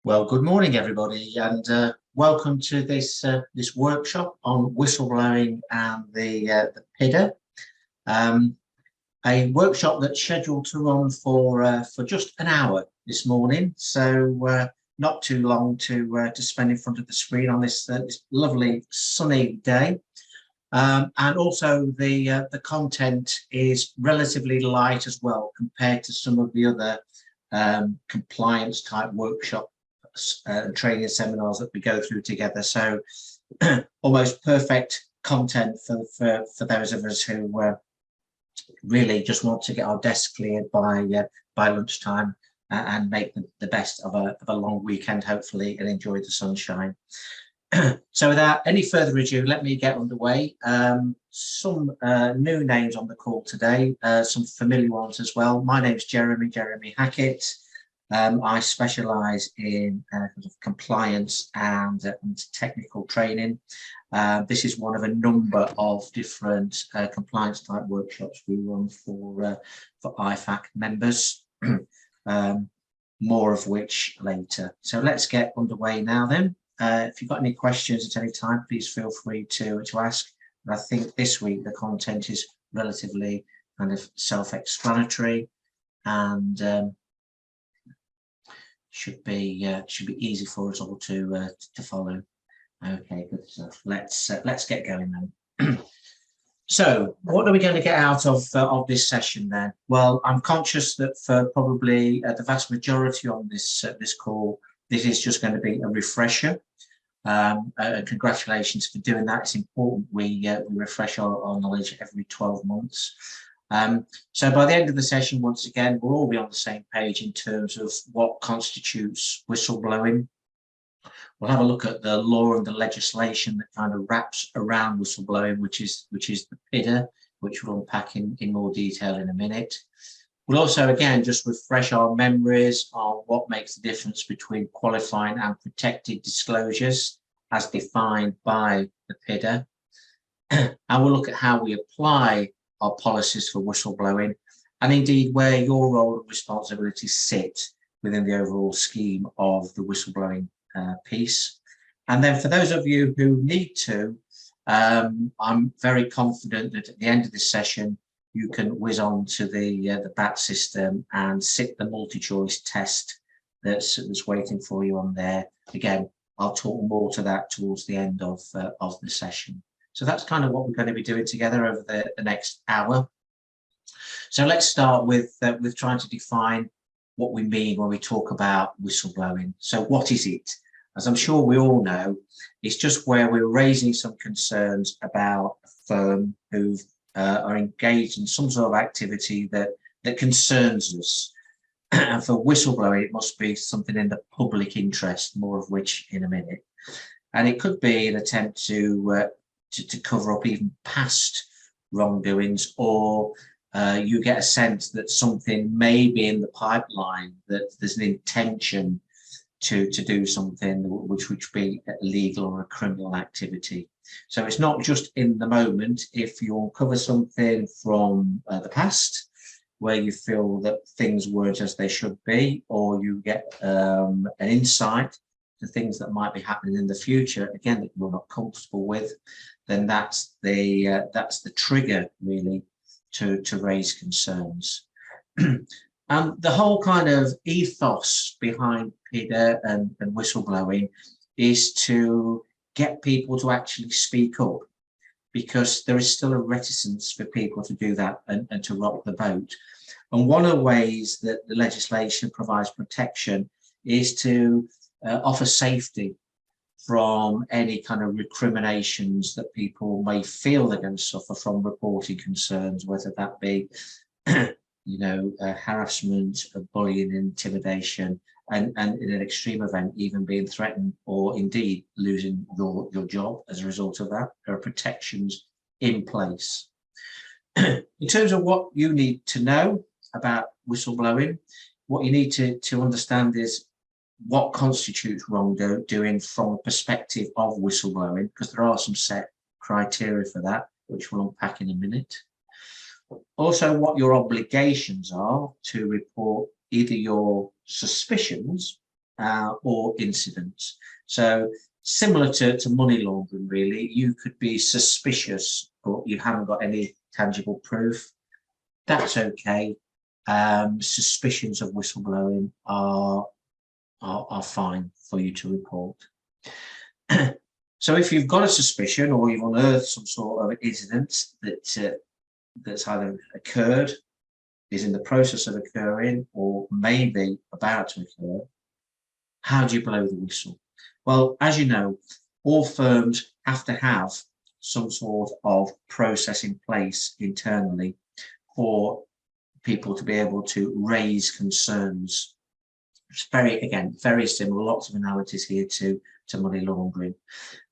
Well, good morning, everybody, and welcome to this workshop on whistleblowing and the PIDA. A workshop that's scheduled to run for just an hour this morning, so not too long to spend in front of the screen on this lovely sunny day. And also the content is relatively light as well compared to some of the other compliance type workshops and training seminars that we go through together. So almost perfect content for those of us who really just want to get our desks cleared by lunchtime and make the best of a long weekend, hopefully, and enjoy the sunshine. So without any further ado, let me get underway. Some new names on the call today, some familiar ones as well. My name's Jeremy Hackett. I specialise in compliance and technical training. This is one of a number of different compliance type workshops we run for IFAC members, more of which later. So let's get underway now then. If you've got any questions at any time, please feel free to ask. And I think this week the content is relatively kind of self-explanatory and should be easy for us all to follow. Okay, good stuff. Let's get going then. So, what are we going to get out of this session then? Well, I'm conscious that for probably the vast majority on this call, this is just going to be a refresher. Congratulations for doing that. It's important we refresh our knowledge every 12 months. So by the end of the session, once again, we'll all be on the same page in terms of what constitutes whistleblowing. We'll have a look at the law and the legislation that kind of wraps around whistleblowing, which is the PIDA, which we'll unpack in more detail in a minute. We'll also, again, just refresh our memories on what makes the difference between qualifying and protected disclosures as defined by the PIDA. And we'll look at how we apply our policies for whistleblowing and indeed where your role and responsibilities sit within the overall scheme of the whistleblowing piece. And then for those of you who need to, I'm very confident that at the end of this session, you can whiz on to the BAT system and sit the multi-choice test that's waiting for you on there. Again, I'll talk more to that towards the end of the session. So that's kind of what we're going to be doing together over the next hour. So let's start with trying to define what we mean when we talk about whistleblowing. So what is it? As I'm sure we all know, it's just where we're raising some concerns about a firm who are engaged in some sort of activity that concerns us. And for whistleblowing, it must be something in the public interest, more of which in a minute. And it could be an attempt to cover up even past wrongdoings, or you get a sense that something may be in the pipeline, that there's an intention to do something which would be illegal or a criminal activity. So it's not just in the moment. If you uncover something from the past where you feel that things weren't as they should be, or you get an insight to things that might be happening in the future, again, that you're not comfortable with, then that's the trigger really to raise concerns. And the whole kind of ethos behind PIDA and whistleblowing is to get people to actually speak up, because there is still a reticence for people to do that and to rock the boat. And one of the ways that the legislation provides protection is to offer safety from any kind of recriminations that people may feel they're going to suffer from reporting concerns, whether that be harassment, bullying, intimidation, and in an extreme event, even being threatened or indeed losing your job as a result of that. There are protections in place. In terms of what you need to know about whistleblowing, what you need to understand is what constitutes wrongdoing from a perspective of whistleblowing, because there are some set criteria for that, which we'll unpack in a minute. Also, what your obligations are to report either your suspicions or incidents. So similar to money laundering, really, you could be suspicious, but you haven't got any tangible proof. That's okay. Suspicions of whistleblowing are fine for you to report. So if you've got a suspicion or you've unearthed some sort of incident that's either occurred, is in the process of occurring, or maybe about to occur, how do you blow the whistle? Well, as you know, all firms have to have some sort of process in place internally for people to be able to raise concerns. It's very similar, lots of analogies here to money laundering.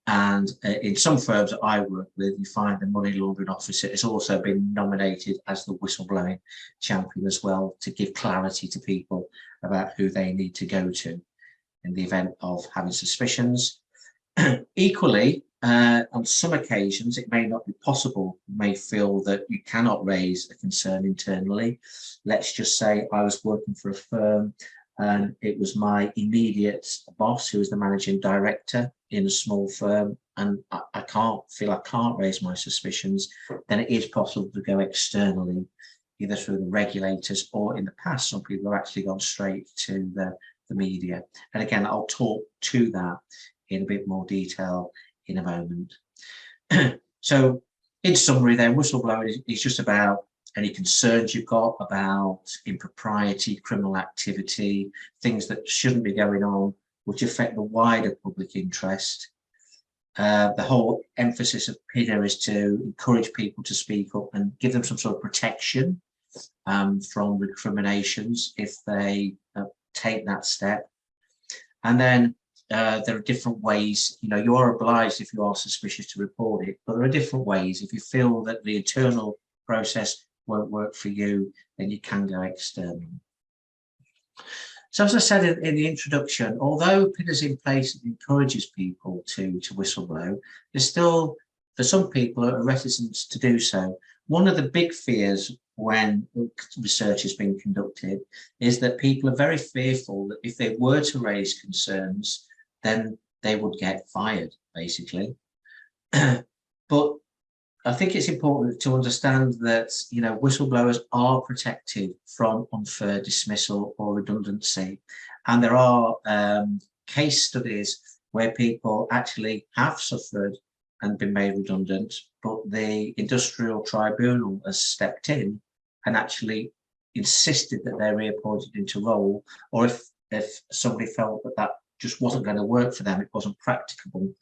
And in some firms that I work with, you find the money laundering officer has also been nominated as the whistleblowing champion as well, to give clarity to people about who they need to go to in the event of having suspicions. Equally, on some occasions, it may not be possible. You may feel that you cannot raise a concern internally. Let's just say I was working for a firm and it was my immediate boss who was the managing director in a small firm, and I can't raise my suspicions. Then it is possible to go externally, either through the regulators, or in the past, some people have actually gone straight to the media. And again, I'll talk to that in a bit more detail in a moment. So in summary then, whistleblowing is just about any concerns you've got about impropriety, criminal activity, things that shouldn't be going on, which affect the wider public interest. The whole emphasis of PIDA is to encourage people to speak up and give them some sort of protection from recriminations if they take that step. And then there are different ways, you are obliged if you are suspicious to report it, but there are different ways. If you feel that the internal process won't work for you, then you can go external. So as I said in the introduction, although PIDA is in place and encourages people to whistleblow, there's still, for some people, a reticence to do so. One of the big fears when research has been conducted is that people are very fearful that if they were to raise concerns, then they would get fired, basically. But I think it's important to understand that, whistleblowers are protected from unfair dismissal or redundancy. And there are case studies where people actually have suffered and been made redundant, but the industrial tribunal has stepped in and actually insisted that they're reappointed into role, or if somebody felt that just wasn't going to work for them, it wasn't practicable,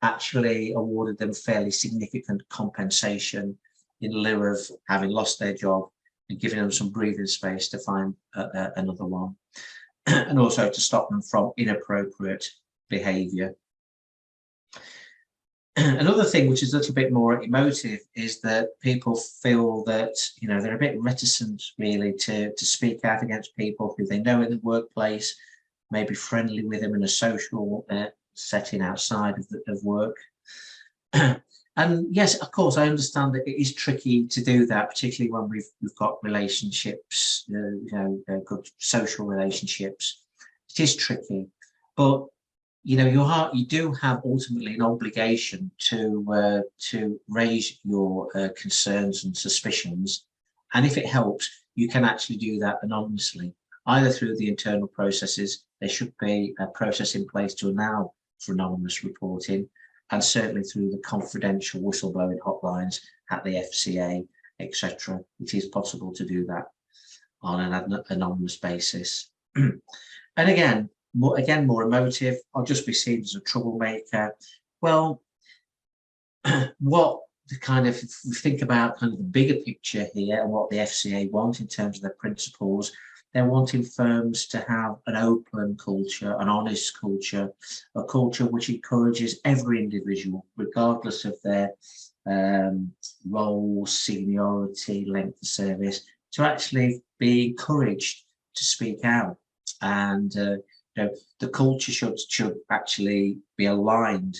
actually awarded them fairly significant compensation in lieu of having lost their job and giving them some breathing space to find another one, and also to stop them from inappropriate behaviour. Another thing which is a little bit more emotive is that people feel that they're a bit reticent really to speak out against people who they know in the workplace, maybe friendly with them in a social setting outside of work. And yes, of course, I understand that it is tricky to do that, particularly when we've got relationships, good social relationships. It is tricky, but you do have ultimately an obligation to raise your concerns and suspicions, and if it helps, you can actually do that anonymously, either through the internal processes. There should be a process in place to allow for anonymous reporting, and certainly through the confidential whistleblowing hotlines at the FCA, etc. It is possible to do that on an anonymous basis. And again, more emotive, I'll just be seen as a troublemaker. Well, what the if we think about the bigger picture here and what the FCA want in terms of their principles, they're wanting firms to have an open culture, an honest culture, a culture which encourages every individual, regardless of their role, seniority, length of service, to actually be encouraged to speak out. And the culture should actually be aligned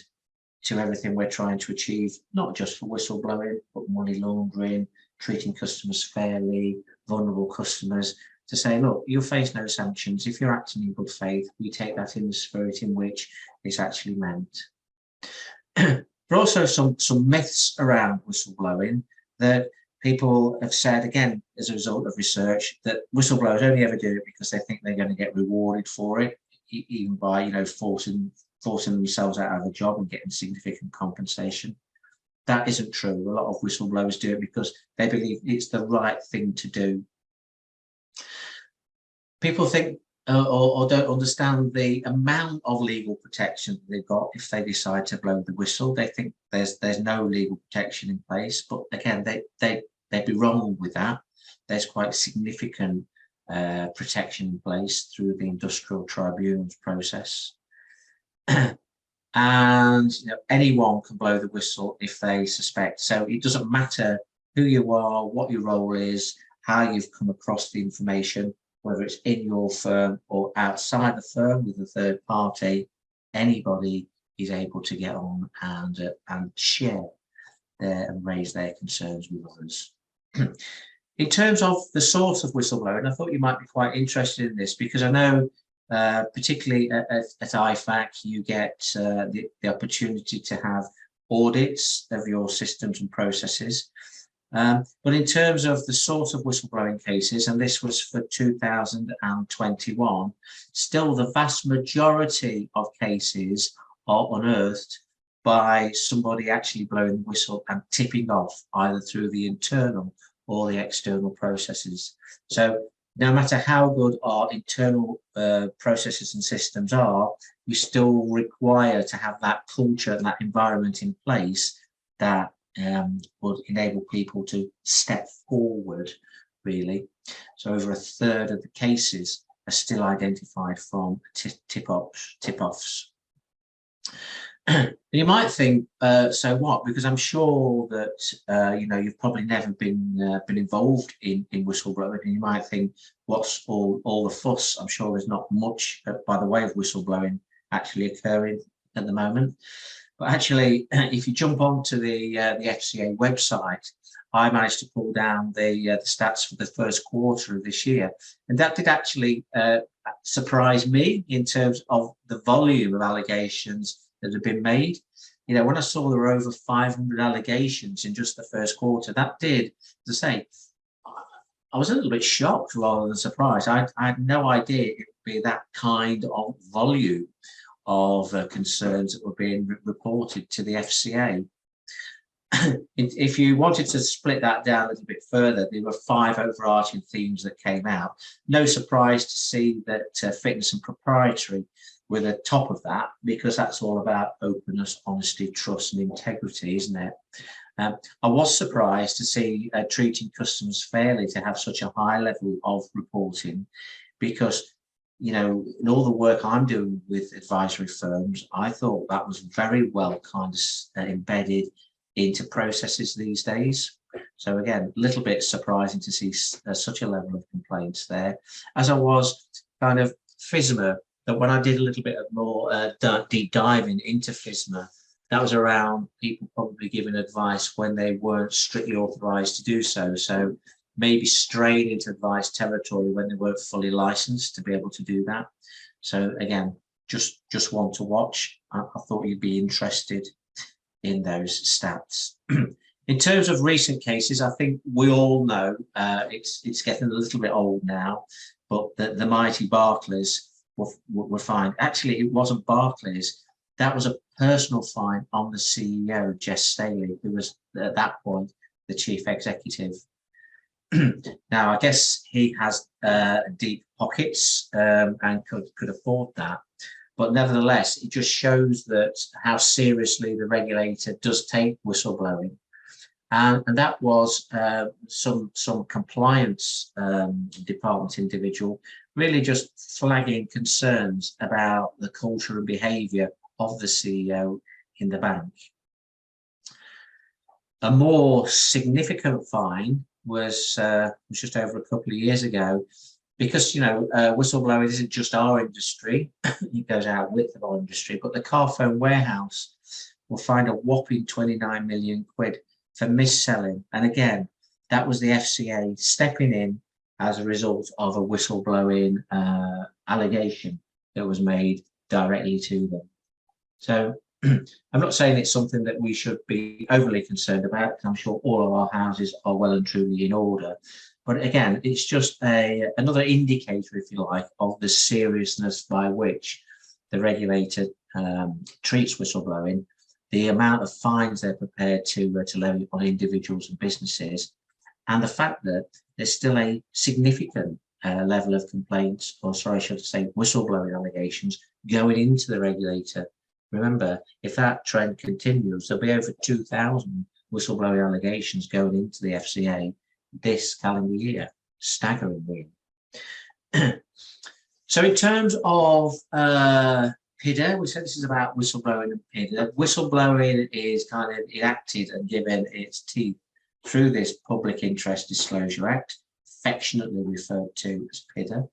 to everything we're trying to achieve, not just for whistleblowing, but money laundering, treating customers fairly, vulnerable customers. to say, look, you'll face no sanctions. If you're acting in good faith, we take that in the spirit in which it's actually meant. There are also some myths around whistleblowing that people have said, again, as a result of research, that whistleblowers only ever do it because they think they're going to get rewarded for it, even by, you know, forcing themselves out of a job and getting significant compensation. That isn't true. A lot of whistleblowers do it because they believe it's the right thing to do. People think or don't understand the amount of legal protection they've got if they decide to blow the whistle. They think there's no legal protection in place, but again, they'd be wrong with that. There's quite significant protection in place through the industrial tribunals process. And you know, anyone can blow the whistle if they suspect. So it doesn't matter who you are, what your role is, how you've come across the information, whether it's in your firm or outside the firm with a third party, anybody is able to get on and share and raise their concerns with others. In terms of the source of whistleblowing, I thought you might be quite interested in this, because I know particularly at IFAC, you get the opportunity to have audits of your systems and processes. But in terms of the sort of whistleblowing cases, and this was for 2021, still the vast majority of cases are unearthed by somebody actually blowing the whistle and tipping off either through the internal or the external processes. So no matter how good our internal processes and systems are, we still require to have that culture and that environment in place that would enable people to step forward, really. So over a third of the cases are still identified from tip-offs. You might think, so what? Because I'm sure that you know, you've probably never been involved in whistleblowing, and you might think, what's all the fuss? I'm sure there's not much by the way of whistleblowing actually occurring at the moment. But actually, if you jump onto the FCA website, I managed to pull down the stats for the first quarter of this year, and that did actually surprise me in terms of the volume of allegations that have been made. You know, when I saw there were over 500 allegations in just the first quarter, that did, as I say, I was a little bit shocked rather than surprised. I had no idea it would be that kind of volume of concerns that were being reported to the FCA. If you wanted to split that down a little bit further, there were 5 overarching themes that came out. No surprise to see that fitness and proprietary were the top of that, because that's all about openness, honesty, trust and integrity, isn't it? I was surprised to see treating customers fairly to have such a high level of reporting, because, you know, in all the work I'm doing with advisory firms, I thought that was very well kind of embedded into processes these days. So again, a little bit surprising to see such a level of complaints there, as I was kind of FSMA, that when I did a little bit of more deep diving into FSMA, that was around people probably giving advice when they weren't strictly authorized to do so. So maybe straying into advice territory when they weren't fully licensed to be able to do that. So again, just one to watch. I thought you'd be interested in those stats. In terms of recent cases, I think we all know it's getting a little bit old now, but the mighty Barclays were fined. Actually, it wasn't Barclays. That was a personal fine on the CEO, Jess Staley, who was at that point the chief executive. Now, I guess he has deep pockets and could afford that. But nevertheless, it just shows that how seriously the regulator does take whistleblowing. And that was some compliance department individual really just flagging concerns about the culture and behaviour of the CEO in the bank. A more significant fine was just over a couple of years ago, because, you know, whistleblowing isn't just our industry, it goes out with our industry, but the Carphone warehouse will find a whopping 29 million quid for mis-selling. And again, that was the FCA stepping in as a result of a whistleblowing allegation that was made directly to them. So I'm not saying it's something that we should be overly concerned about, because I'm sure all of our houses are well and truly in order. But again, it's just another indicator, if you like, of the seriousness by which the regulator treats whistleblowing, the amount of fines they're prepared to levy on individuals and businesses, and the fact that there's still a significant level of complaints, or sorry, I should say whistleblowing allegations going into the regulator. Remember, if that trend continues, there'll be over 2,000 whistleblowing allegations going into the FCA this calendar year. Staggeringly. So in terms of PIDA, we said this is about whistleblowing and PIDA. Whistleblowing is kind of enacted and given its teeth through this Public Interest Disclosure Act, affectionately referred to as PIDA.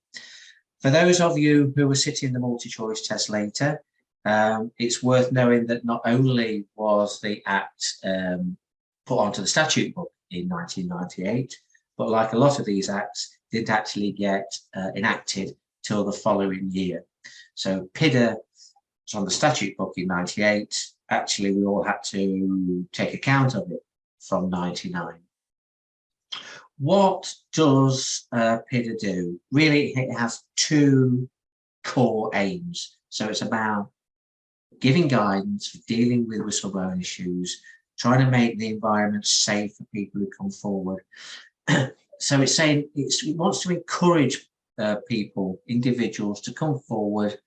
For those of you who were sitting the multi-choice test later, it's worth knowing that not only was the Act put onto the statute book in 1998, but like a lot of these acts, didn't actually get enacted till the following year. So PIDA was on the statute book in 98. Actually, we all had to take account of it from 99. What does PIDA do? Really, it has two core aims. So it's about giving guidance for dealing with whistleblowing issues, trying to make the environment safe for people who come forward. So it's saying it wants to encourage people, individuals, to come forward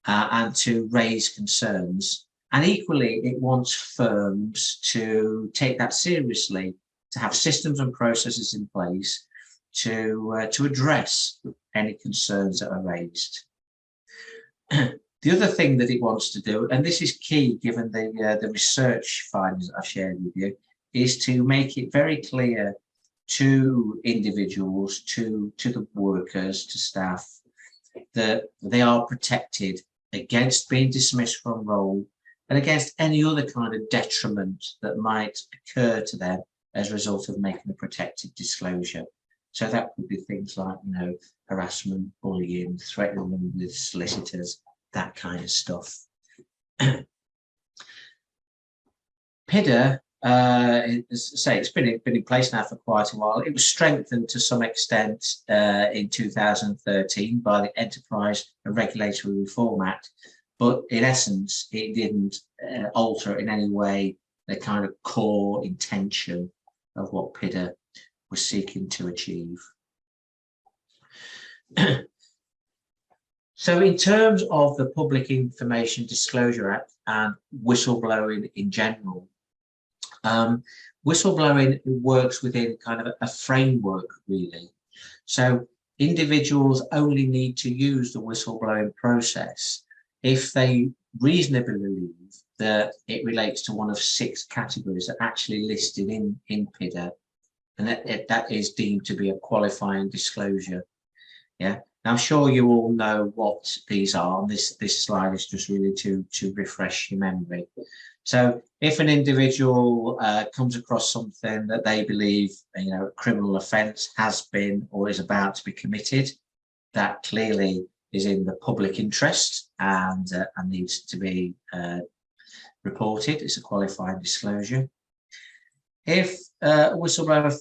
and to raise concerns. And equally, it wants firms to take that seriously, to have systems and processes in place to address any concerns that are raised. The other thing that it wants to do, and this is key given the research findings that I've shared with you, is to make it very clear to individuals, to the workers, to staff, that they are protected against being dismissed from role and against any other kind of detriment that might occur to them as a result of making a protected disclosure. So that could be things like, harassment, bullying, threatening them with solicitors, that kind of stuff. PIDA, as I say, it's been in place now for quite a while. It was strengthened to some extent in 2013 by the Enterprise and Regulatory Reform Act, but in essence, it didn't alter in any way the kind of core intention of what PIDA was seeking to achieve. So in terms of the Public Information Disclosure Act and whistleblowing in general, whistleblowing works within kind of a framework, really. So individuals only need to use the whistleblowing process if they reasonably believe that it relates to one of 6 categories that are actually listed in PIDA, and that is deemed to be a qualifying disclosure. Yeah. Now, I'm sure you all know what these are, and this slide is just really to refresh your memory. So if an individual comes across something that they believe, a criminal offence has been or is about to be committed, that clearly is in the public interest and needs to be reported. It's a qualifying disclosure. If a whistleblower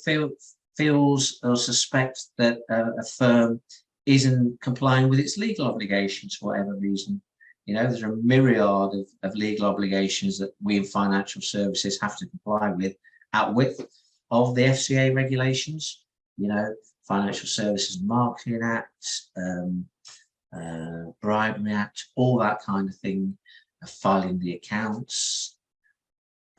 feels or suspects that a firm isn't complying with its legal obligations for whatever reason, there's a myriad of legal obligations that we in financial services have to comply with outwith of the FCA regulations, Financial Services and Marketing Act, Bribery Act, all that kind of thing, filing the accounts.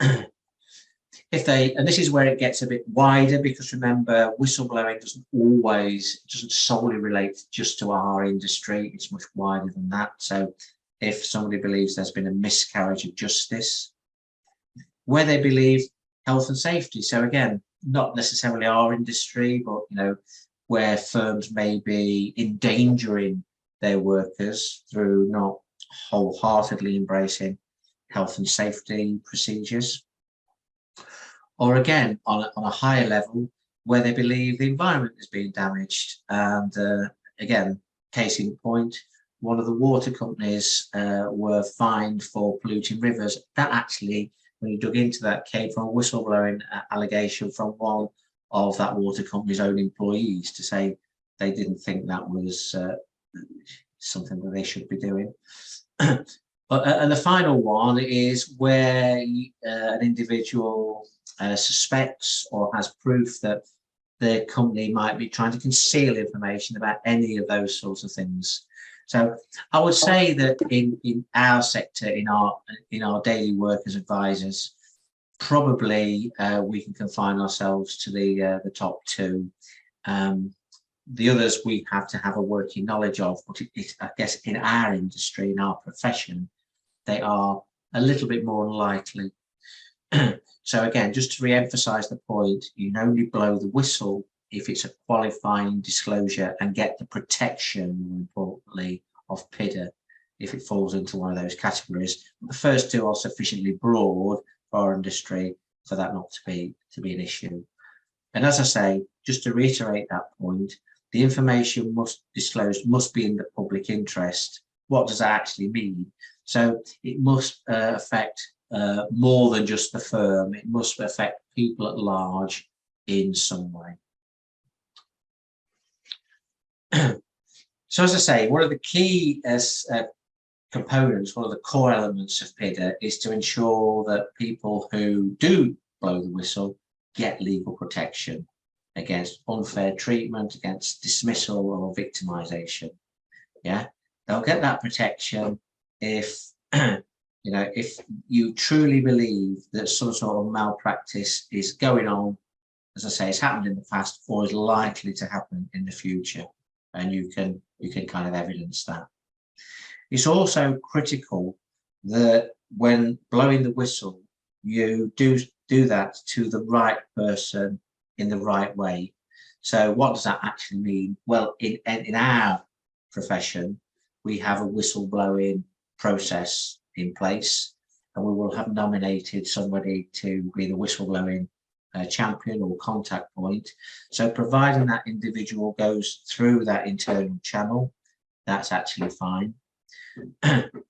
And this is where it gets a bit wider, because remember, whistleblowing doesn't solely relate just to our industry. It's much wider than that. So if somebody believes there's been a miscarriage of justice, where they believe health and safety. So again, not necessarily our industry, but where firms may be endangering their workers through not wholeheartedly embracing health and safety procedures. Or again, on a higher level, where they believe the environment is being damaged. And again, case in point, one of the water companies were fined for polluting rivers. That actually, when you dug into that, came from a whistleblowing allegation from one of that water company's own employees to say they didn't think that was something that they should be doing. And the final one is where an individual suspects or has proof that the company might be trying to conceal information about any of those sorts of things. So I would say that in our sector, in our daily work as advisors, probably we can confine ourselves to the top two. The others we have to have a working knowledge of, but I guess in our industry, in our profession, they are a little bit more likely. So again, just to re-emphasize the point, you can only blow the whistle if it's a qualifying disclosure and get the protection, more importantly, of PIDA if it falls into one of those categories. The first two are sufficiently broad for our industry for that not to be an issue. And as I say, just to reiterate that point, the information disclosed must be in the public interest. What does that actually mean? So it must affect more than just the firm. It must affect people at large in some way. So as I say, one of the key components, one of the core elements of PIDA is to ensure that people who do blow the whistle get legal protection against unfair treatment, against dismissal or victimization. Yeah, they'll get that protection if if you truly believe that some sort of malpractice is going on, as I say, it's happened in the past or is likely to happen in the future, and you can kind of evidence that. It's also critical that when blowing the whistle, you do that to the right person in the right way. So what does that actually mean? Well, in our profession, we have a whistleblowing process in place, and we will have nominated somebody to be the whistleblowing champion or contact point. So providing that individual goes through that internal channel, that's actually fine.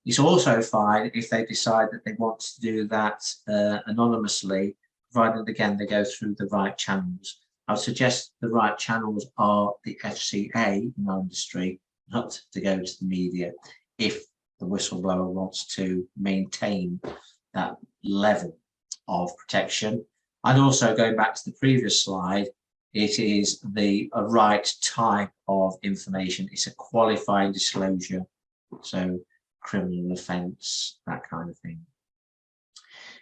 It's also fine if they decide that they want to do that anonymously, provided again they go through the right channels. I would suggest the right channels are the FCA in our industry, not to go to the media, if the whistleblower wants to maintain that level of protection. And also going back to the previous slide, it is the right type of information. It's a qualifying disclosure, so criminal offence, that kind of thing.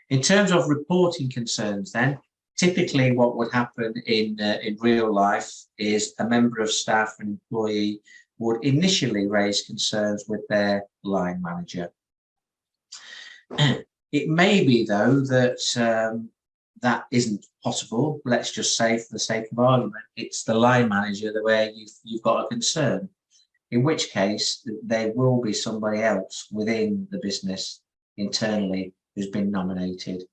In terms of reporting concerns then, typically what would happen in real life is a member of staff and employee would initially raise concerns with their line manager. It may be though that that isn't possible. Let's just say, for the sake of argument, it's the line manager where you've got a concern, in which case there will be somebody else within the business internally who's been nominated,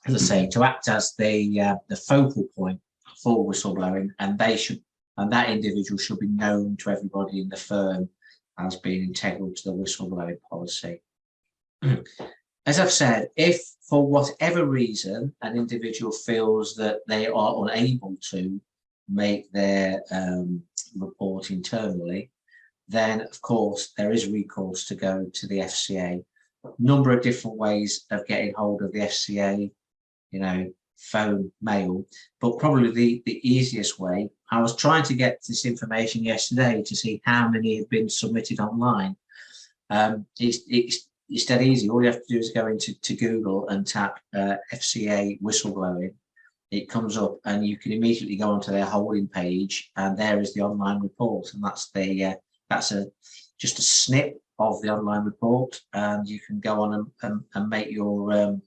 as I say, to act as the focal point for whistleblowing, and that individual should be known to everybody in the firm as being integral to the whistleblowing policy. As I've said, if for whatever reason an individual feels that they are unable to make their report internally, then of course there is recourse to go to the FCA. A number of different ways of getting hold of the FCA, phone, mail, but probably the easiest way. I was trying to get this information yesterday to see how many have been submitted online. It's dead easy. All you have to do is go into Google and tap FCA whistleblowing. It comes up and you can immediately go onto their holding page, and there is the online report, and that's just a snip of the online report, and you can go on and make your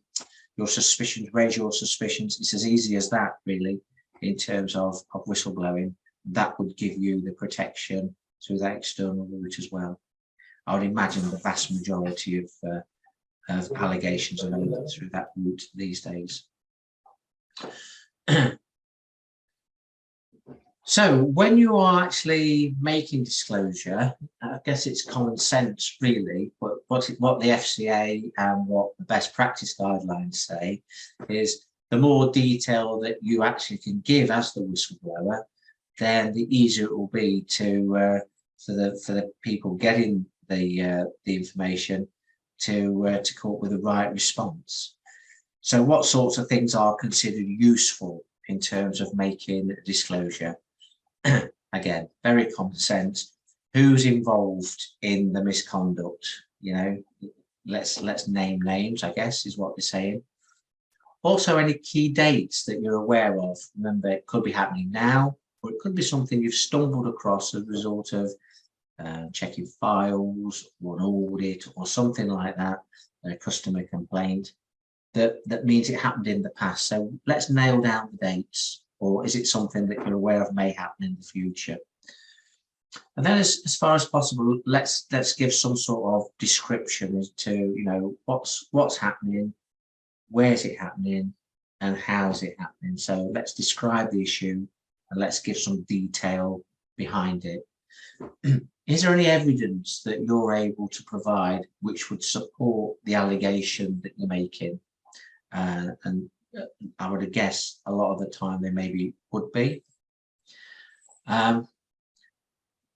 suspicions, raise your suspicions. It's as easy as that, really, in terms of whistleblowing. That would give you the protection through that external route as well. I would imagine the vast majority of allegations are made through that route these days. So when you are actually making disclosure, I guess it's common sense really, but what the FCA and what the best practice guidelines say is the more detail that you actually can give as the whistleblower, then the easier it will be to for the people getting the information to come up with the right response. So what sorts of things are considered useful in terms of making a disclosure? Again, very common sense. Who's involved in the misconduct? You know, let's name names, I guess, is what they're saying. Also, any key dates that you're aware of. Remember, it could be happening now, or it could be something you've stumbled across as a result of checking files or an audit or something like that, a customer complaint. That means it happened in the past. So let's nail down the dates. Or is it something that you're aware of may happen in the future? And then as far as possible, let's give some sort of description as to, you know, what's happening, where's it happening, and how's it happening. So let's describe the issue and let's give some detail behind it. Is there any evidence that you're able to provide which would support the allegation that you're making? And I would guess a lot of the time they maybe would be.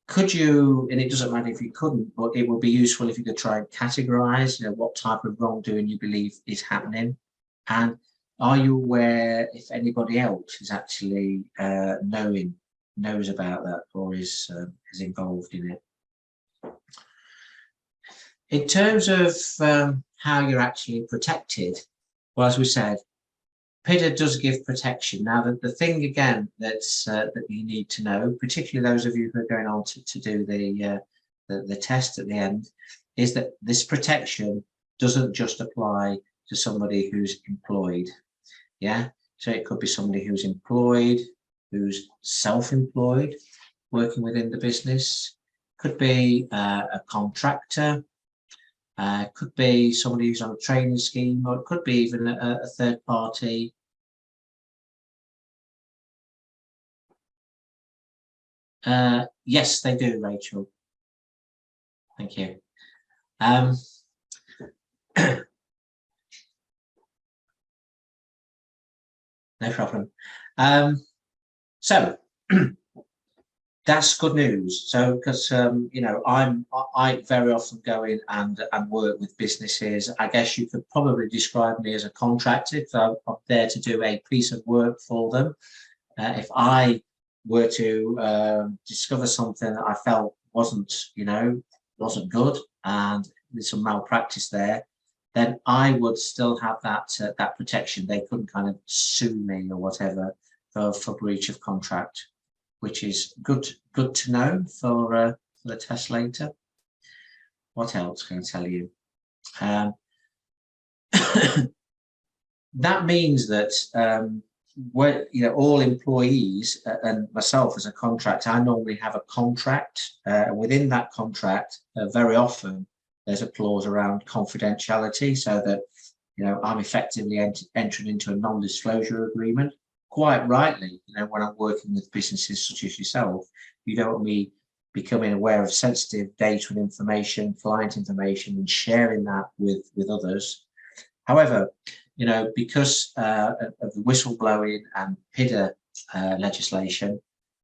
Could you, and it doesn't matter if you couldn't, but it would be useful if you could try and categorize, you know, what type of wrongdoing you believe is happening. And are you aware if anybody else is actually knows about that or is involved in it? In terms of how you're actually protected, well, as we said, PIDA does give protection. Now, the thing again that's that you need to know, particularly those of you who are going on to do the test at the end, is that this protection doesn't just apply to somebody who's employed. Yeah, so it could be somebody who's employed, who's self-employed, working within the business. Could be a contractor. Could be somebody who's on a training scheme, or it could be even a third party. Yes, they do, Rachel. Thank you. No problem. So that's good news. So because you know, I very often go in and work with businesses. I guess you could probably describe me as a contractor. So I'm there to do a piece of work for them. If I were to discover something that I felt wasn't good and there's some malpractice there, then I would still have that protection. They couldn't kind of sue me or whatever for breach of contract, which is good to know for the test later. What else can I tell you? That means that all employees and myself as a contractor, I normally have a contract. Within that contract, very often there's a clause around confidentiality, so that I'm effectively entering into a non-disclosure agreement. Quite rightly, when I'm working with businesses such as yourself, you don't want me becoming aware of sensitive data and information, client information, and sharing that with others. However, because of the whistleblowing and PIDA legislation,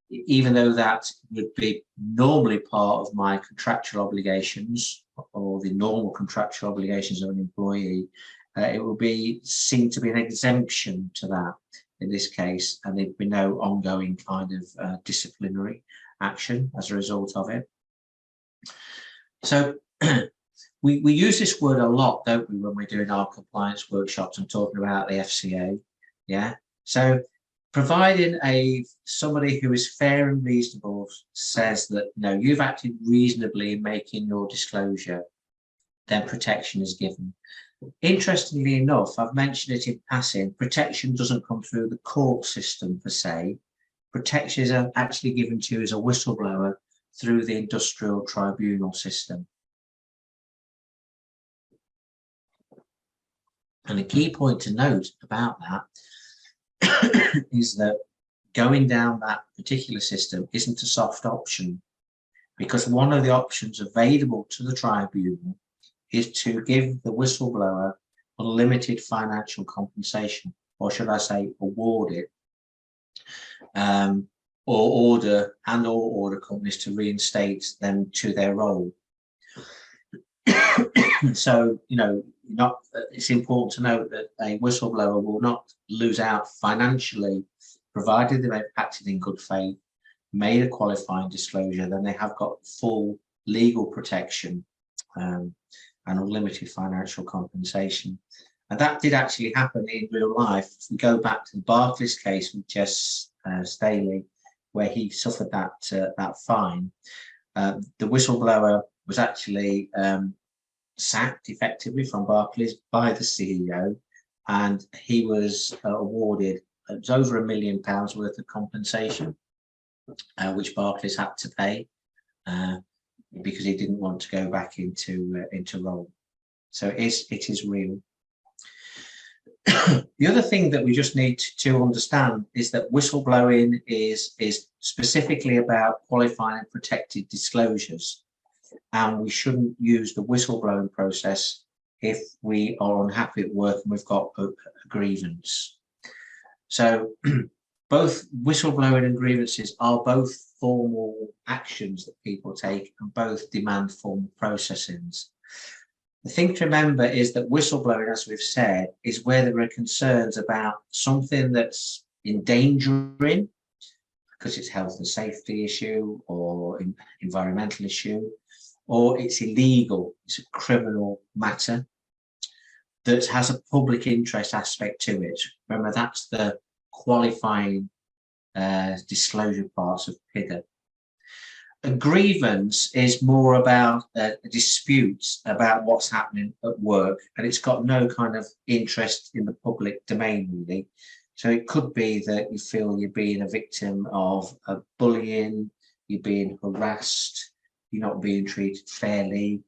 even though that would be normally part of my contractual obligations or the normal contractual obligations of an employee, it will be seen to be an exemption to that in this case, and there'd be no ongoing kind of disciplinary action as a result of it. So we use this word a lot, don't we, when we're doing our compliance workshops and talking about the FCA. Yeah. So providing somebody who is fair and reasonable says that you've acted reasonably in making your disclosure, then protection is given. Interestingly enough, I've mentioned it in passing, protection doesn't come through the court system per se. Protection is actually given to you as a whistleblower through the industrial tribunal system. And a key point to note about is that going down that particular system isn't a soft option, because one of the options available to the tribunal is to give the whistleblower unlimited financial compensation, or should I say award it, or order companies to reinstate them to their role. So, it's important to note that a whistleblower will not lose out financially, provided they've acted in good faith, made a qualifying disclosure, then they have got full legal protection and unlimited financial compensation. And that did actually happen in real life. If we go back to the Barclays case with Jess Staley, where he suffered that fine, the whistleblower was actually sacked effectively from Barclays by the CEO, and he was awarded, it was over £1 million worth of compensation, which Barclays had to pay because he didn't want to go back into role. So it is real. The other thing that we just need to understand is that whistleblowing is specifically about qualifying and protected disclosures, and we shouldn't use the whistleblowing process if we are unhappy at work and we've got a grievance. So both whistleblowing and grievances are both formal actions that people take, and both demand formal processings. The thing to remember is that whistleblowing, as we've said, is where there are concerns about something that's endangering, because it's health and safety issue or environmental issue, or it's illegal, it's a criminal matter that has a public interest aspect to it. Remember, that's the qualifying disclosure parts of PIDA. A grievance is more about a dispute about what's happening at work, and it's got no kind of interest in the public domain, really. So it could be that you feel you're being a victim of bullying, you're being harassed, you're not being treated fairly,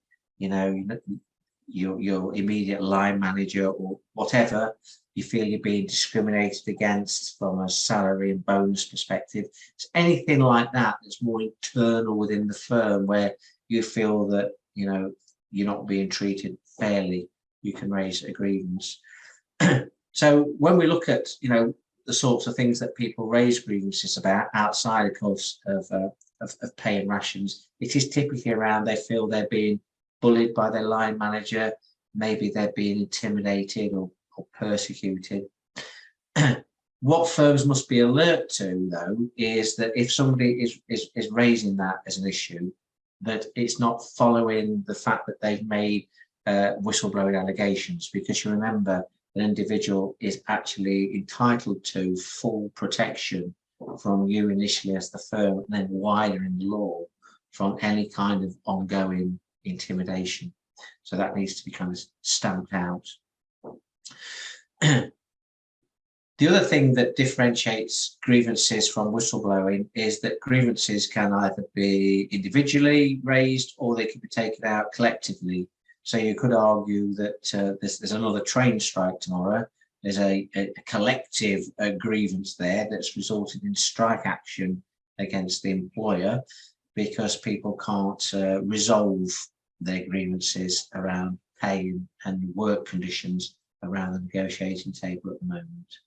your immediate line manager or whatever, you feel you're being discriminated against from a salary and bonus perspective. It's anything like that that's more internal within the firm, where you feel that you're not being treated fairly, you can raise a grievance. So when we look at the sorts of things that people raise grievances about outside, of course, of pay and rations, it is typically around they feel they're being bullied by their line manager, maybe they're being intimidated or persecuted. What firms must be alert to, though, is that if somebody is raising that as an issue, that it's not following the fact that they've made whistleblowing allegations, because you remember an individual is actually entitled to full protection from you initially as the firm, and then wider in the law from any kind of ongoing intimidation. So that needs to be kind of stamped out. The other thing that differentiates grievances from whistleblowing is that grievances can either be individually raised or they can be taken out collectively. So you could argue that there's another train strike tomorrow. There's a collective grievance there that's resulted in strike action against the employer because people can't resolve their grievances around pay and work conditions around the negotiating table at the moment.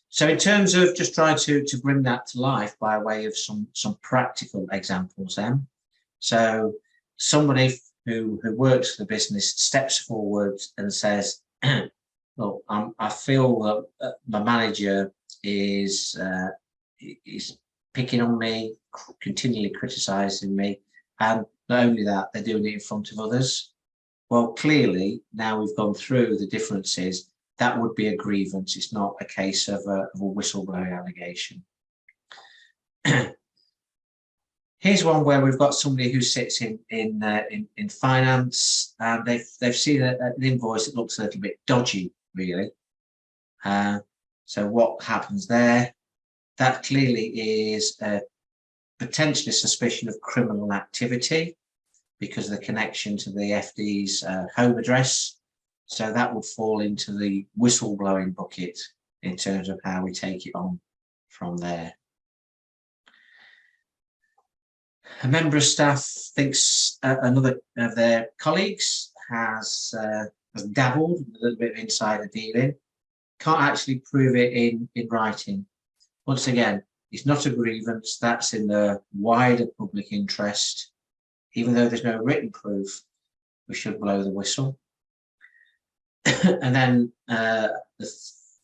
So in terms of just trying to bring that to life by way of some practical examples then. So somebody who works for the business steps forward and says, well, I feel that my manager is picking on me, continually criticising me, and not only that, they're doing it in front of others. Well, clearly, now we've gone through the differences, that would be a grievance. It's not a case of a whistleblowing allegation. Here's one where we've got somebody who sits in finance, and they've seen an invoice that looks a little bit dodgy, really. So what happens there? That clearly is potentially suspicion of criminal activity because of the connection to the FD's home address. So that would fall into the whistleblowing bucket in terms of how we take it on from there. A member of staff thinks another of their colleagues has dabbled in a little bit of insider dealing. Can't actually prove it in writing. Once again, it's not a grievance, that's in the wider public interest. Even though there's no written proof, we should blow the whistle. And then the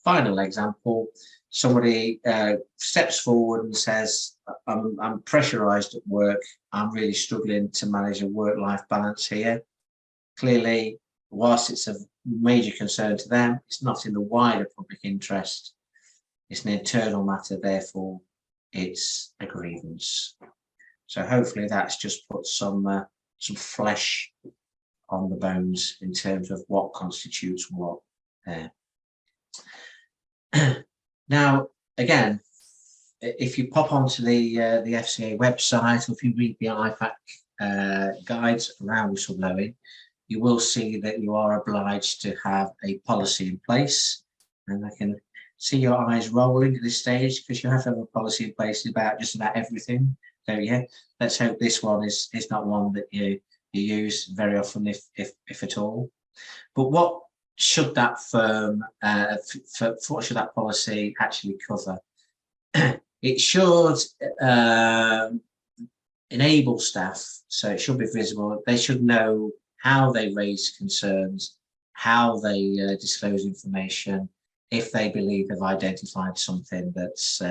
final example, somebody steps forward and says, I'm pressurized at work, I'm really struggling to manage a work-life balance here. Clearly, whilst it's of major concern to them, it's not in the wider public interest. It's an internal matter, therefore it's a grievance. So hopefully that's just put some flesh on the bones in terms of what constitutes what there. Now, again, if you pop onto the FCA website, or if you read the IFAC guides around whistleblowing, you will see that you are obliged to have a policy in place. And I can see your eyes rolling at this stage, because you have to have a policy in place about just about everything. So yeah, let's hope this one is not one that you use very often, if at all. But what should that firm, what should that policy actually cover? It should enable staff, so it should be visible. They should know how they raise concerns, how they disclose information, if they believe they've identified something that's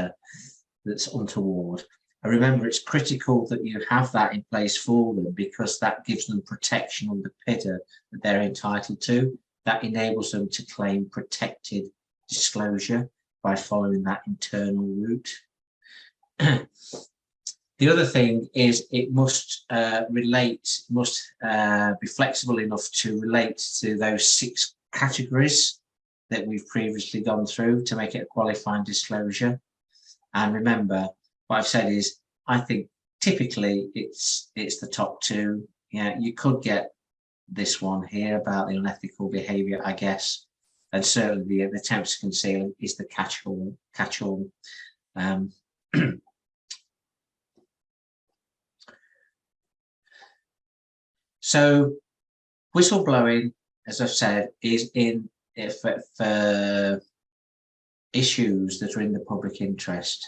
untoward. And remember, it's critical that you have that in place for them, because that gives them protection under PIDA that they're entitled to. That enables them to claim protected disclosure by following that internal route. The other thing is it must be flexible enough to relate to those 6 categories that we've previously gone through to make it a qualifying disclosure. And remember, what I've said is, I think typically it's the top 2. Yeah, you could get this one here about the unethical behaviour, I guess, and certainly the attempts to conceal is the catch-all. So whistleblowing, as I've said, is for issues that are in the public interest.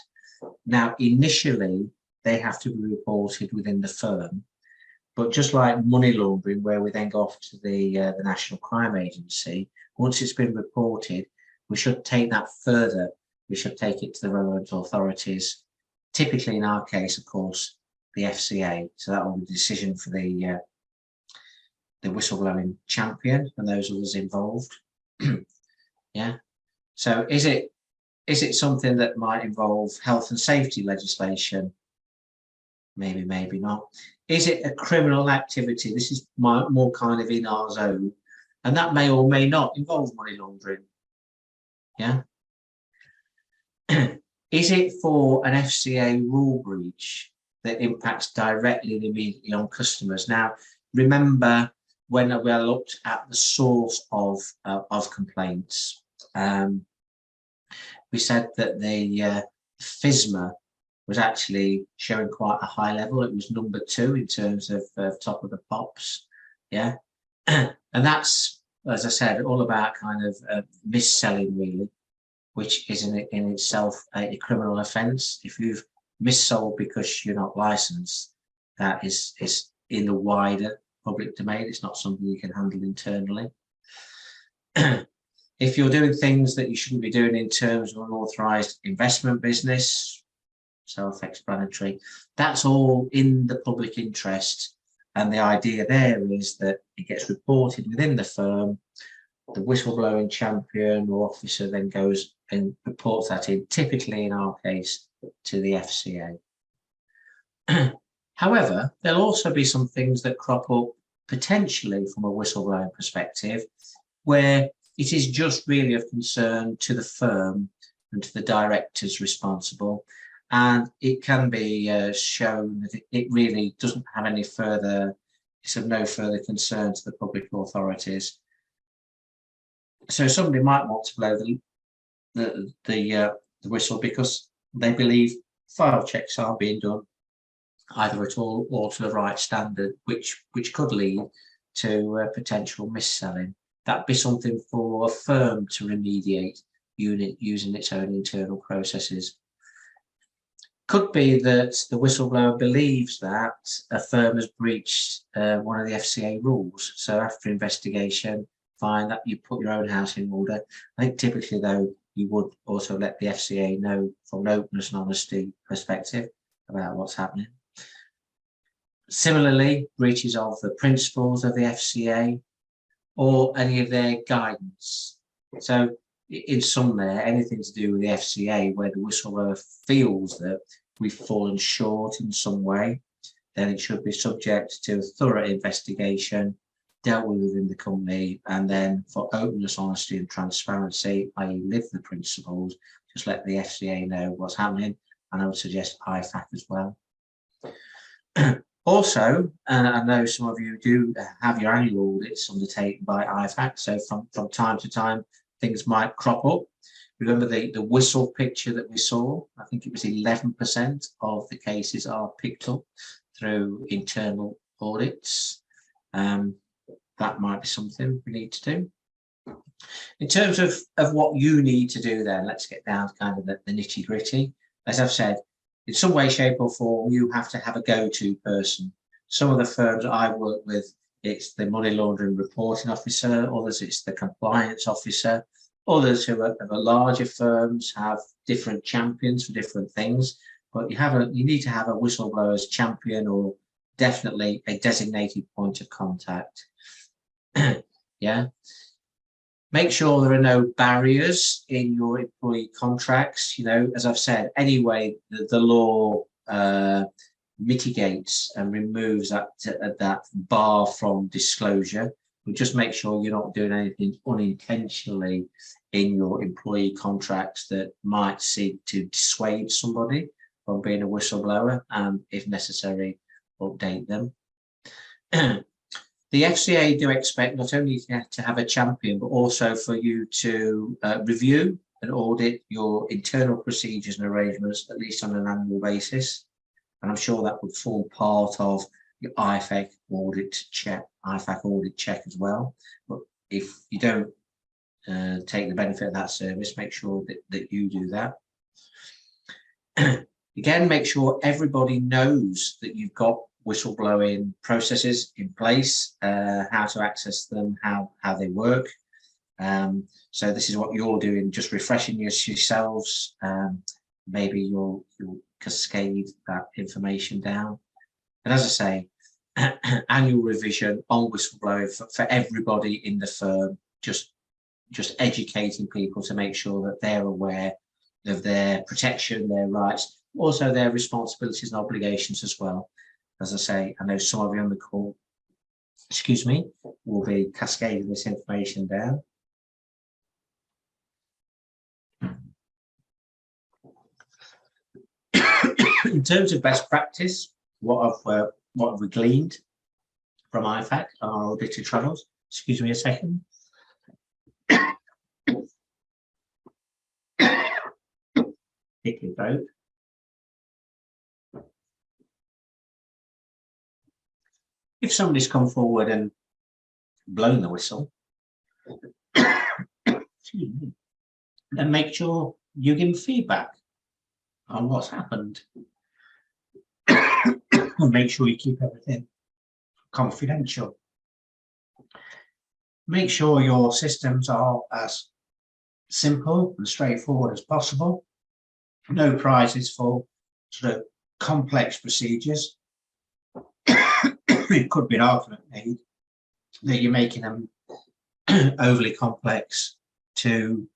Now, initially, they have to be reported within the firm, but just like money laundering, where we then go off to the National Crime Agency, once it's been reported, we should take that further. We should take it to the relevant authorities. Typically, in our case, of course, the FCA. So that will be a decision for the whistleblowing champion and those others involved. Yeah. So is it something that might involve health and safety legislation? Maybe, maybe not. Is it a criminal activity? This is more kind of in our zone, and that may or may not involve money laundering. Yeah. Is it for an FCA rule breach that impacts directly and immediately on customers? Now, remember when we looked at the source of complaints, we said that the FSMA was actually showing quite a high level. It was number 2 in terms of top of the pops. Yeah. And that's, as I said, all about kind of mis-selling, really, which is in itself a criminal offence. If you've mis-sold because you're not licensed, that is in the wider public domain. It's not something you can handle internally. If you're doing things that you shouldn't be doing in terms of unauthorised investment business, self-explanatory, that's all in the public interest. And the idea there is that it gets reported within the firm. The whistleblowing champion or officer then goes and reports that in, typically in our case, to the FCA. However, there'll also be some things that crop up potentially from a whistleblowing perspective, where it is just really of concern to the firm and to the directors responsible. And it can be shown that it really doesn't have any further, it's of no further concern to the public authorities. So somebody might want to blow the whistle because they believe file checks are being done either at all or to the right standard, which could lead to potential mis-selling. That'd be something for a firm to remediate using its own internal processes. Could be that the whistleblower believes that a firm has breached one of the FCA rules. So after investigation, find that you put your own house in order. I think typically, though, you would also let the FCA know from an openness and honesty perspective about what's happening. Similarly, breaches of the principles of the FCA or any of their guidance. So in sum there, anything to do with the FCA where the whistleblower feels that we've fallen short in some way, then it should be subject to a thorough investigation, dealt with within the company, and then for openness, honesty and transparency, i.e. live the principles, just let the FCA know what's happening, and I would suggest IFAC as well. Also, I know some of you do have your annual audits undertaken by IFAC, so from time to time things might crop up. Remember the whistle picture that we saw? I think it was 11% of the cases are picked up through internal audits. That might be something we need to do. In terms of what you need to do then, let's get down to kind of the nitty gritty. As I've said, in some way, shape or form, you have to have a go-to person. Some of the firms I work with, it's the money laundering reporting officer, others it's the compliance officer, others who are larger firms have different champions for different things, but you need to have a whistleblower's champion or definitely a designated point of contact. Yeah. Make sure there are no barriers in your employee contracts. You know, as I've said, anyway, the law mitigates and removes that bar from disclosure. But just make sure you're not doing anything unintentionally in your employee contracts that might seek to dissuade somebody from being a whistleblower, and if necessary, update them. The FCA do expect not only to have a champion, but also for you to review and audit your internal procedures and arrangements, at least on an annual basis. And I'm sure that would form part of your IFAC audit check as well. But if you don't take the benefit of that service, make sure that you do that. Again, make sure everybody knows that you've got whistleblowing processes in place, how to access them, how they work. So this is what you're doing, just refreshing yourselves. Maybe you'll cascade that information down. And as I say, annual revision on whistleblowing for everybody in the firm, just educating people to make sure that they're aware of their protection, their rights, also their responsibilities and obligations as well. As I say, I know some of you on the call, will be cascading this information down. In terms of best practice, what have we gleaned from IFAC on our audited travels? Excuse me a second. Particularly throat. If somebody's come forward and blown the whistle, then make sure you give them feedback on what's happened. And make sure you keep everything confidential. Make sure your systems are as simple and straightforward as possible. No prizes for sort of complex procedures. It could be an argument made that you're making them overly complex to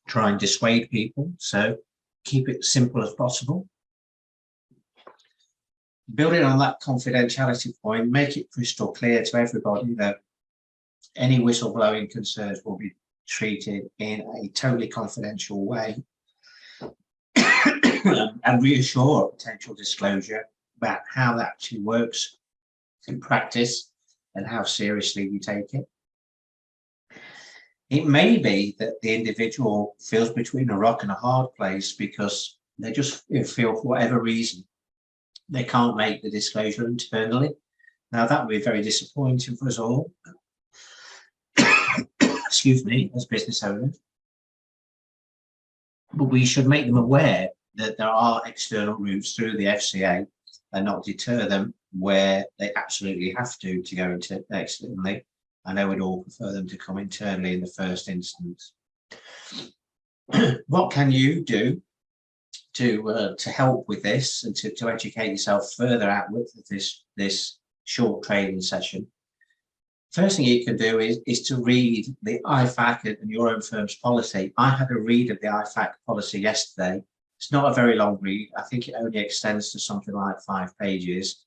try and dissuade people. So keep it simple as possible. Building on that confidentiality point, make it crystal clear to everybody that any whistleblowing concerns will be treated in a totally confidential way and reassure potential disclosure about how that actually works in practice and how seriously you take it. It may be that the individual feels between a rock and a hard place because they just feel, for whatever reason, they can't make the disclosure internally. Now, that would be very disappointing for us all. Excuse me, as business owners. But we should make them aware that there are external routes through the FCA and not deter them where they absolutely have to go into externally. I know we'd all prefer them to come internally in the first instance. What can you do to help with this and to educate yourself further out with this short training session? First thing you can do is to read the IFAC and your own firm's policy. I had a read of the IFAC policy yesterday. It's not a very long read. I think it only extends to something like 5 pages.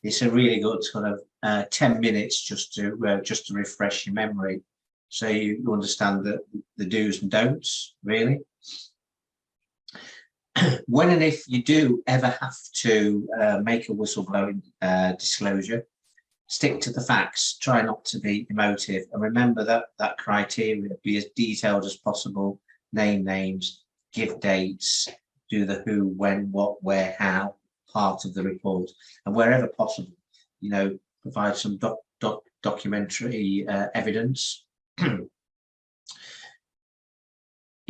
It's a really good sort of 10 minutes just to refresh your memory, so you understand the do's and don'ts, really. When and if you do ever have to make a whistleblowing disclosure, stick to the facts, try not to be emotive, and remember that criteria, be as detailed as possible, name names, give dates, do the who, when, what, where, how part of the report, and wherever possible, provide some documentary evidence.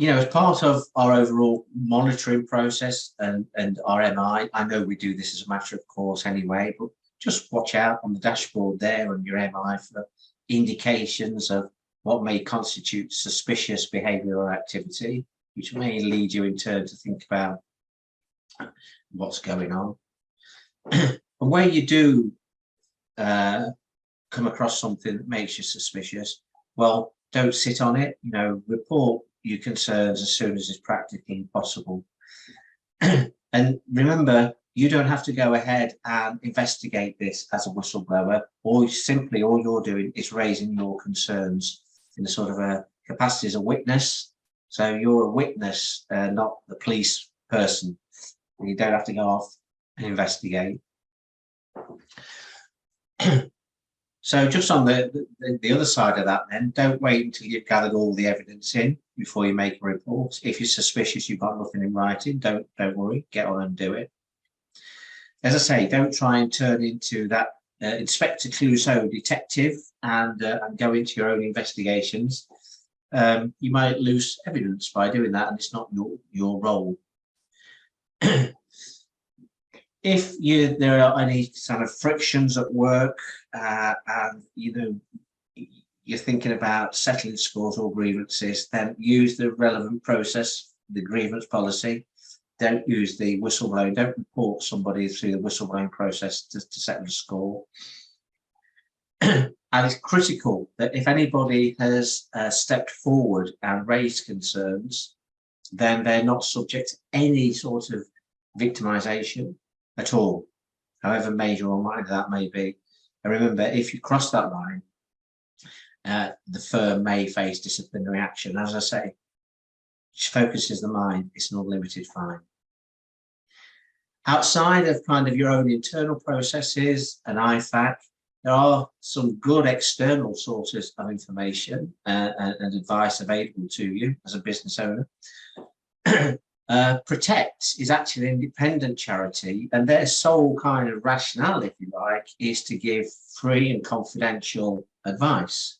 As part of our overall monitoring process and our MI, I know we do this as a matter of course anyway, but just watch out on the dashboard there on your MI for indications of what may constitute suspicious behaviour or activity, which may lead you in turn to think about what's going on. And where you do come across something that makes you suspicious, well, don't sit on it. Report your concerns as soon as it's practically possible. And remember, you don't have to go ahead and investigate this as a whistleblower, or simply all you're doing is raising your concerns in a sort of a capacity as a witness. So you're a witness, not the police person. You don't have to go off and investigate. So just on the other side of that then, don't wait until you've gathered all the evidence in before you make a report. If you're suspicious you've got nothing in writing, don't worry, get on and do it. As I say, don't try and turn into that Inspector Clouseau detective and go into your own investigations. You might lose evidence by doing that, and it's not your role. If there are any kind of frictions at work, and you're thinking about settling scores or grievances, then use the relevant process, the grievance policy. Don't use the whistleblowing. Don't report somebody through the whistleblowing process to settle a score. And it's critical that if anybody has stepped forward and raised concerns, then they're not subject to any sort of victimization at all, however major or minor that may be. And remember, if you cross that line, the firm may face disciplinary action. As I say, which focuses the mind, it's an unlimited fine. Outside of kind of your own internal processes and IFAC, there are some good external sources of information and advice available to you as a business owner. Protect is actually an independent charity, and their sole kind of rationale, if you like, is to give free and confidential advice.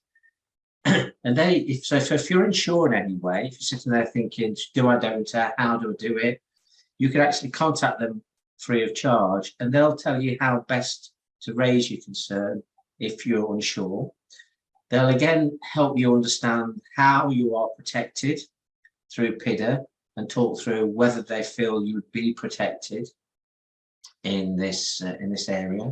And if you're insured anyway, if you're sitting there thinking, do I, don't I, how do I do it? You can actually contact them free of charge, and they'll tell you how best to raise your concern if you're unsure. They'll again help you understand how you are protected through PIDA and talk through whether they feel you would be protected in this area.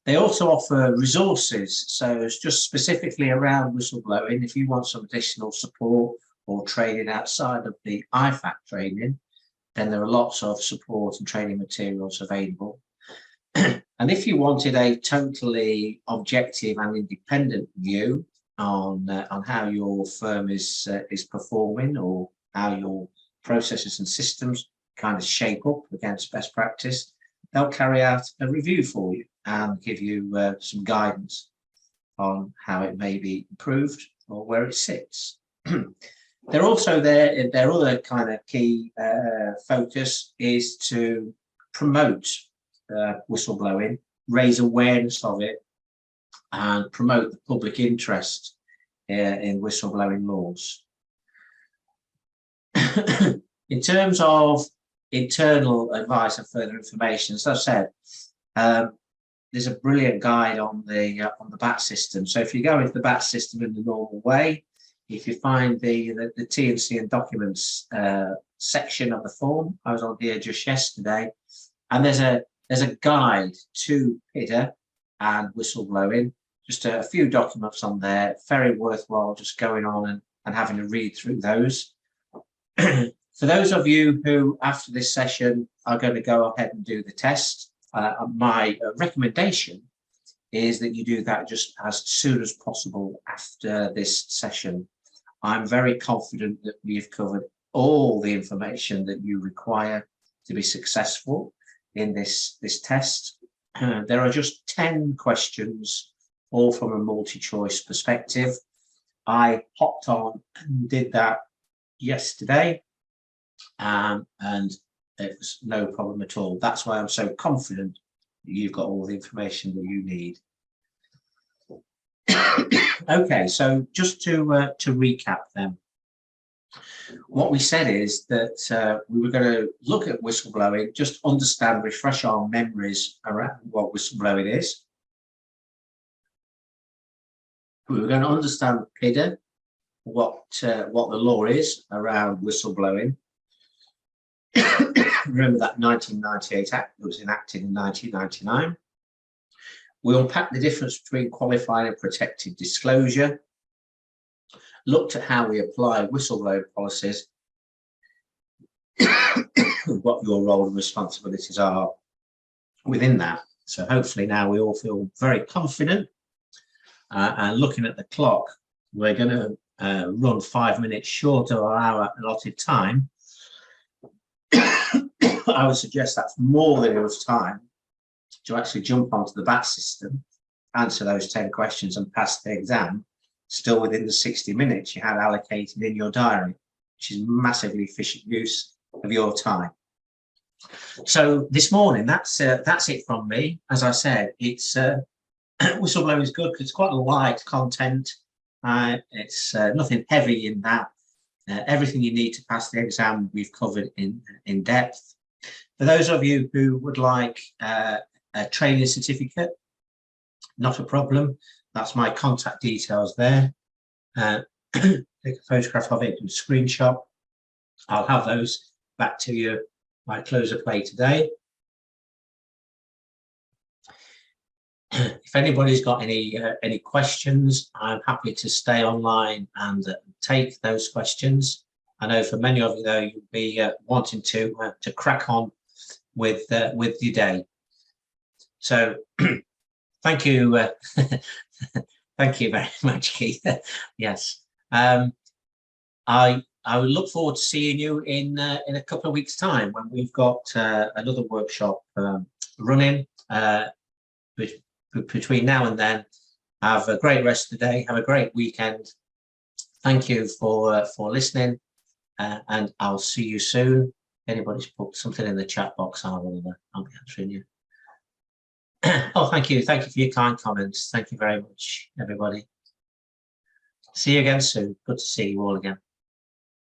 They also offer resources, so it's just specifically around whistleblowing. If you want some additional support or training outside of the IFAC training, then there are lots of support and training materials available. And if you wanted a totally objective and independent view on how your firm is performing, or how your processes and systems kind of shape up against best practice, they'll carry out a review for you and give you some guidance on how it may be improved or where it sits. They're also there. Their other kind of key focus is to promote whistleblowing, raise awareness of it, and promote the public interest in whistleblowing laws. In terms of internal advice and further information, as I've said, there's a brilliant guide on the BAT system. So if you go into the BAT system in the normal way, if you find the T&C and documents section of the form, I was on here just yesterday, and there's a guide to PIDA and whistleblowing. Just a few documents on there, very worthwhile just going on and having a read through those. For those of you who, after this session, are going to go ahead and do the test, my recommendation is that you do that just as soon as possible after this session. I'm very confident that we've covered all the information that you require to be successful in this test. There are just 10 questions, all from a multi-choice perspective. I hopped on and did that yesterday, and it was no problem at all. That's why I'm so confident that you've got all the information that you need. Okay, so just to recap then, what we said is that we were going to look at whistleblowing, just understand, refresh our memories around what whistleblowing is. We were going to understand PIDA, what the law is around whistleblowing. Remember that 1998 Act that was enacted in 1999. We unpacked the difference between qualified and protected disclosure, looked at how we apply whistleblower policies, what your role and responsibilities are within that. So hopefully now we all feel very confident. And looking at the clock, we're going to run 5 minutes short of our allotted time. I would suggest that's more than enough time to actually jump onto the BAT system, answer those 10 questions and pass the exam, still within the 60 minutes you had allocated in your diary, which is massively efficient use of your time. So this morning, that's it from me. As I said, it's whistleblowing is good because it's quite a light content. It's nothing heavy in that. Everything you need to pass the exam we've covered in depth. For those of you who would like a training certificate, not a problem. That's my contact details there. Take a photograph of it, do a screenshot. I'll have those back to you by close of play today. If anybody's got any questions, I'm happy to stay online and take those questions. I know for many of you, though, you'll be wanting to crack on with your day. So thank you, thank you very much, Keith. Yes, I would look forward to seeing you in a couple of weeks' time when we've got another workshop running. Between now and then, have a great rest of the day. Have a great weekend. Thank you for listening, and I'll see you soon. If anybody's put something in the chat box, I'll be answering you. Oh, thank you for your kind comments. Thank you very much, everybody. See you again soon. Good to see you all again.